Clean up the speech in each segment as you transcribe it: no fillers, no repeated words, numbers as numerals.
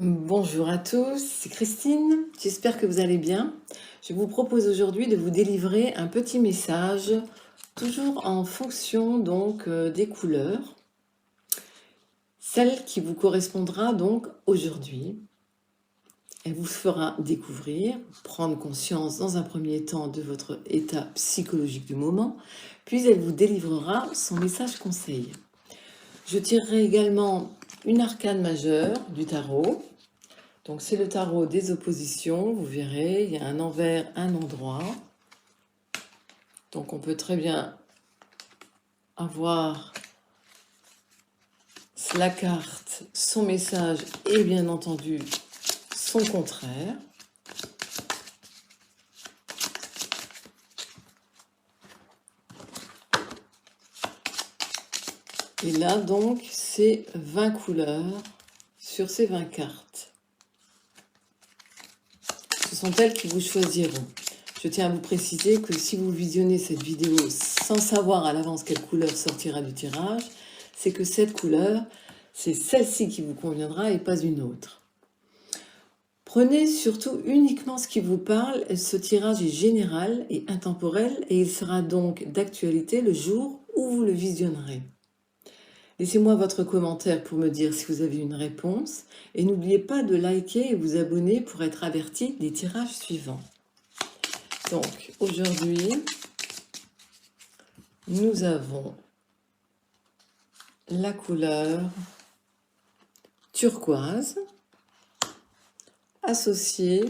Bonjour à tous, c'est Christine, j'espère que vous allez bien. Je vous propose aujourd'hui de vous délivrer un petit message, toujours en fonction des couleurs, celle qui vous correspondra donc aujourd'hui. Elle vous fera découvrir, prendre conscience dans un premier temps de votre état psychologique du moment, puis elle vous délivrera son message conseil. Je tirerai également une arcane majeure du tarot. Donc c'est le tarot des oppositions, vous verrez, il y a un envers, un endroit. Donc on peut très bien avoir la carte, son message et bien entendu son contraire. Et là donc c'est 20 couleurs sur ces 20 cartes. Ce sont elles qui vous choisiront. Je tiens à vous préciser que si vous visionnez cette vidéo sans savoir à l'avance quelle couleur sortira du tirage, c'est que cette couleur, c'est celle-ci qui vous conviendra et pas une autre. Prenez surtout uniquement ce qui vous parle, ce tirage est général et intemporel et il sera donc d'actualité le jour où vous le visionnerez. Laissez-moi votre commentaire pour me dire si vous avez une réponse et n'oubliez pas de liker et vous abonner pour être averti des tirages suivants. Donc aujourd'hui, nous avons la couleur turquoise associée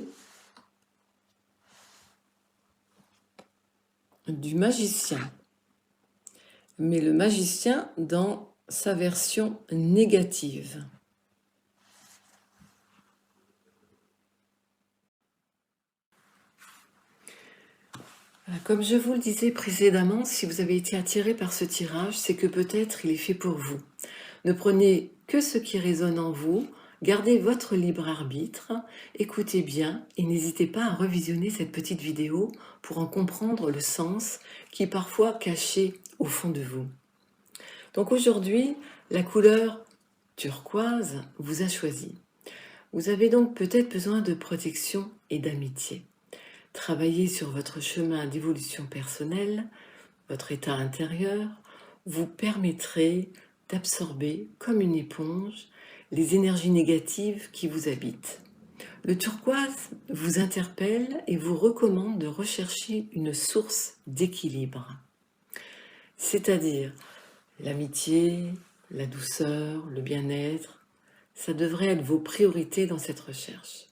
du magicien. Mais le magicien dans sa version négative. Comme je vous le disais précédemment, si vous avez été attiré par ce tirage, c'est que peut-être il est fait pour vous. Ne prenez que ce qui résonne en vous, gardez votre libre arbitre, écoutez bien et n'hésitez pas à revisionner cette petite vidéo pour en comprendre le sens qui est parfois caché au fond de vous. Donc aujourd'hui, la couleur turquoise vous a choisi. Vous avez donc peut-être besoin de protection et d'amitié. Travailler sur votre chemin d'évolution personnelle, votre état intérieur, vous permettrez d'absorber comme une éponge les énergies négatives qui vous habitent. Le turquoise vous interpelle et vous recommande de rechercher une source d'équilibre, c'est-à-dire l'amitié, la douceur, le bien-être. Ça devrait être vos priorités dans cette recherche.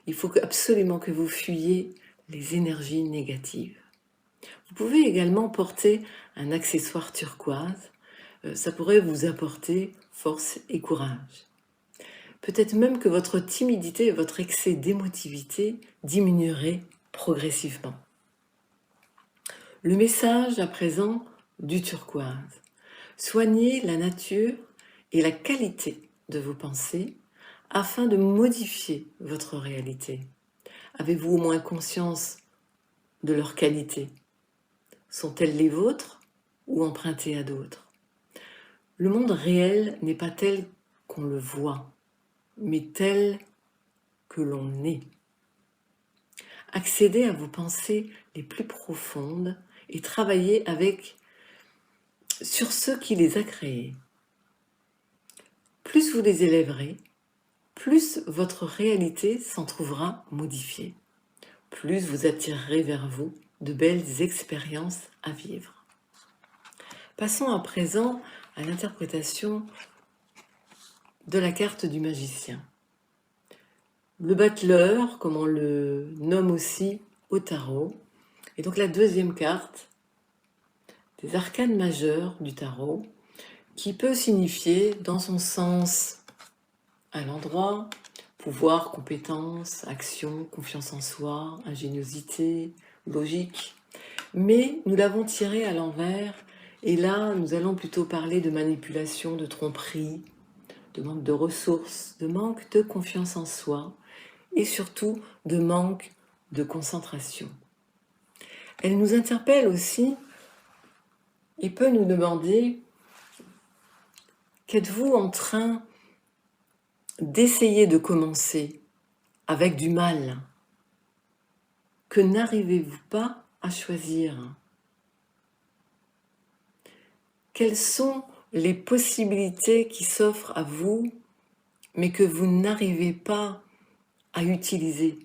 Il faut absolument que vous fuyiez les énergies négatives. Vous pouvez également porter un accessoire turquoise. Ça pourrait vous apporter force et courage. Peut-être même que votre timidité et votre excès d'émotivité diminueraient progressivement. Le message à présent du turquoise. Soignez la nature et la qualité de vos pensées afin de modifier votre réalité. Avez-vous au moins conscience de leur qualité? Sont-elles les vôtres ou empruntées à d'autres? Le monde réel n'est pas tel qu'on le voit, mais tel que l'on est. Accédez à vos pensées les plus profondes et travaillez sur ce qui les a créées. Plus vous les élèverez, plus votre réalité s'en trouvera modifiée. Plus vous attirerez vers vous de belles expériences à vivre. Passons à présent à l'interprétation de la carte du magicien. Le battleur, comme on le nomme aussi au tarot, est donc la deuxième carte des arcanes majeures du tarot, qui peut signifier dans son sens à l'endroit, pouvoir, compétence, action, confiance en soi, ingéniosité, logique. Mais nous l'avons tiré à l'envers et là nous allons plutôt parler de manipulation, de tromperie, de manque de ressources, de manque de confiance en soi et surtout de manque de concentration. Elle nous interpelle aussi et peut nous demander: qu'êtes-vous en train d'essayer de commencer avec du mal? Que n'arrivez-vous pas à choisir? Quelles sont les possibilités qui s'offrent à vous, mais que vous n'arrivez pas à utiliser?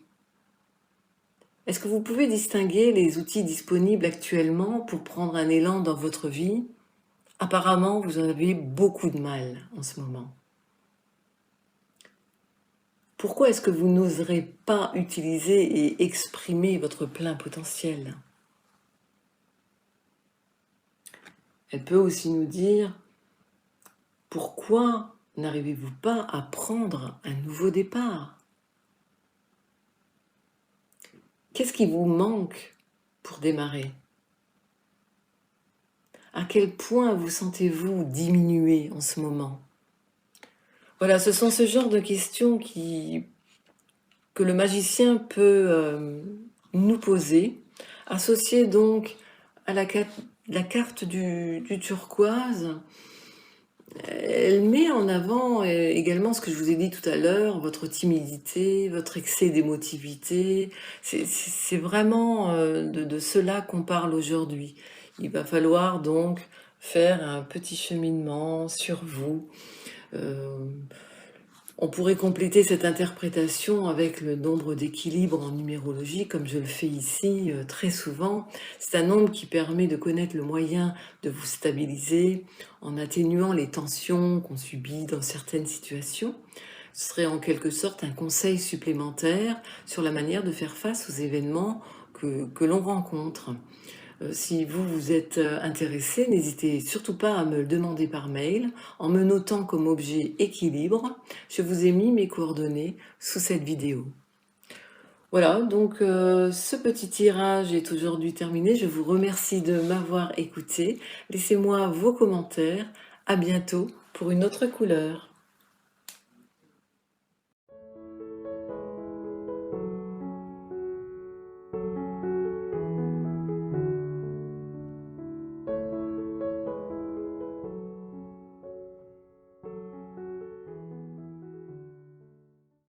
Est-ce que vous pouvez distinguer les outils disponibles actuellement pour prendre un élan dans votre vie? Apparemment, vous en avez beaucoup de mal en ce moment. Pourquoi est-ce que vous n'oserez pas utiliser et exprimer votre plein potentiel? Elle peut aussi nous dire, pourquoi n'arrivez-vous pas à prendre un nouveau départ? Qu'est-ce qui vous manque pour démarrer? À quel point vous sentez-vous diminuer en ce moment? Voilà, ce sont ce genre de questions que le magicien peut nous poser, associées donc à la carte du turquoise. Elle met en avant également ce que je vous ai dit tout à l'heure, votre timidité, votre excès d'émotivité. C'est vraiment de cela qu'on parle aujourd'hui. Il va falloir donc faire un petit cheminement sur vous. On pourrait compléter cette interprétation avec le nombre d'équilibre en numérologie, comme je le fais ici très souvent. C'est un nombre qui permet de connaître le moyen de vous stabiliser en atténuant les tensions qu'on subit dans certaines situations. Ce serait en quelque sorte un conseil supplémentaire sur la manière de faire face aux événements que l'on rencontre. Si vous êtes intéressé, n'hésitez surtout pas à me le demander par mail en me notant comme objet équilibre. Je vous ai mis mes coordonnées sous cette vidéo. Voilà, donc ce petit tirage est aujourd'hui terminé. Je vous remercie de m'avoir écouté. Laissez-moi vos commentaires. À bientôt pour une autre couleur.